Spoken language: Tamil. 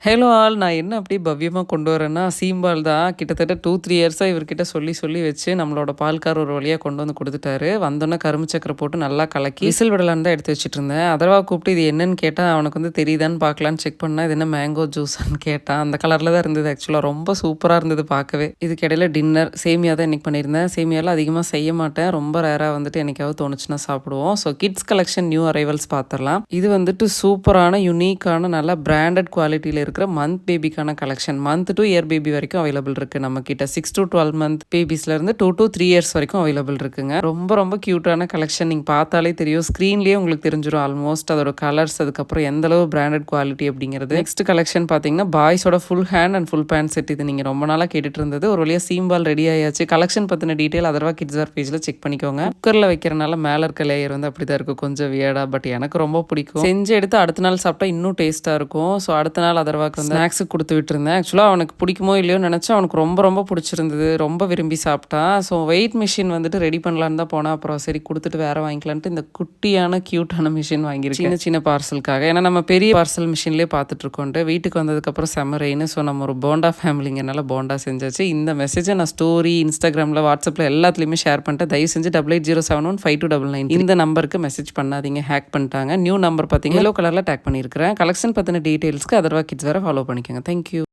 ஹலோ ஆல் நான் என்ன அப்படியே பவ்யமா கொண்டு வரேன்னா, சீம்பால் தான் கிட்டத்தட்ட 2, 3 இயர்ஸா இவர்கிட்ட சொல்லி சொல்லி வச்சு நம்மளோட பால்காரர் ஒரு வழியா கொண்டு வந்து குடுத்துட்டாரு. வந்தோனே கரும்பு சக்கர போட்டு நல்லா கலக்கி விசில் விடலான்னு தான் எடுத்து வச்சுட்டுருந்தேன். அதர்வா கூப்பிட்டு இது என்னன்னு கேட்டா, அவனுக்கு வந்து தெரியுதான்னு பார்க்கலான்னு செக் பண்ணா, இது என்ன மேங்கோ ஜூஸான்னு கேட்டான். அந்த கலர்ல தான் இருந்தது ஆக்சுவலா. ரொம்ப சூப்பரா இருந்தது பார்க்கவே. இதுக்கு இடையில டின்னர் சேமியா தான் இன்னைக்கு பண்ணியிருந்தேன். சேமியாலாம் அதிகமா செய்ய மாட்டேன். ரொம்ப ரேரா வந்துட்டு என்னைக்காவது தோணுச்சுன்னா சாப்பிடுவோம். So kids collection new arrivals பார்த்துரலாம். இது வந்துட்டு சூப்பரான, யுனிக்கான, நல்ல பிராண்டட் குவாலிட்டியில இருக்கிற மந்த் பேபிக்கான collection. Month to year baby வரைக்கும் அவைலபிள் இருக்கு நம்ம கிட்ட. 6 to 12 மந்த் பேபிஸ்ல இருந்து 2 to 3 இயர்ஸ் வரைக்கும் அவைலபிள் இருக்குங்க. ரொம்ப ரொம்ப கியூட்டான கலெக்ஷன். நீங்க பார்த்தாலே தெரியும், ஸ்க்ரீன்லயே உங்களுக்கு தெரிஞ்சிடும் ஆல்மோஸ்ட் அதோட கலர்ஸ், அதுக்கப்புறம் எந்த அளவு பிராண்டட் குவாலிட்டி அப்படிங்கிறது. நெக்ஸ்ட் கலெக்ஷன் பார்த்தீங்கன்னா பாய்ஸோட full hand and full pant set. இது நீங்க ரொம்ப நாளா கேட்டுட்டு இருந்தது. ஒரு வழியா சீம்பால் ரெடி ஆயாச்சு. கலெக்ஷன் பத்தின டீடைல் அதர்வா கிட்ஸ் ஆர் பேஜ்ல செக் பண்ணிக்கோங்க. குக்கர்ல வைக்கிறனால மேல இருக்க லேயர் வந்து அப்படிதான் இருக்கும், கொஞ்சம் வியர்டா. பட் எனக்கு ரொம்ப பிடிக்கும். செஞ்சு எடுத்து அடுத்த நாள் சாப்பிட்டா இன்னும் டேஸ்டா இருக்கும். ஸோ அடுத்த நாள் அதர்வாக்கு வந்து ஸ்நாக்ஸுக்கு கொடுத்து விட்டுருந்தேன். ஆக்சுவலாக அவனுக்கு பிடிக்குமோ இல்லையோ நினச்சா, அவனுக்கு ரொம்ப ரொம்ப பிடிச்சிருந்தது. ரொம்ப விரும்பி சாப்பிட்டான். ஸோ வெயிட் மிஷின் வந்துட்டு ரெடி பண்ணலான்னு தான் போனால், அப்புறம் சரி கொடுத்துட்டு வேறு வாங்கிக்கலான்ட்டு இந்த குட்டியான க்யூட்டான மிஷின் வாங்கியிருக்கேன், சின்ன சின்ன பார்சலுக்காக. ஏன்னா நம்ம பெரிய பார்சல் மிஷின்லேயே பார்த்துட்ருக்கோன்ட்டு. வீட்டுக்கு வந்ததுக்கப்புறம் செம்ம ரெயின். ஸோ நம்ம ஒரு போண்டா ஃபேமிலிங்கனால போண்டா செஞ்சாச்சு. இந்த மெசேஜை நான் ஸ்டோரி, இன்ஸ்டாகிராமில், வாட்ஸ்அப்பில் எல்லாத்துலேயுமே ஷேர் பண்ணிட்டேன். தயவு செஞ்சு 8807152999 இந்த நம்பருக்கு மெசேஜ் பண்ணாதீங்க, ஹேக் பண்ணிட்டாங்க. நியூ நம்பர் பார்த்தீங்கன்னா எல்லோ கலரில் டேக் பண்ணியிருக்கிறேன். கலெக்ஷன் பற்றின டீட்டெயில்ஸ்க்கு அதர்வா கிட்ஸ் வேறு ஃபாலோ பண்ணிக்கோங்க. தேங்க்யூ.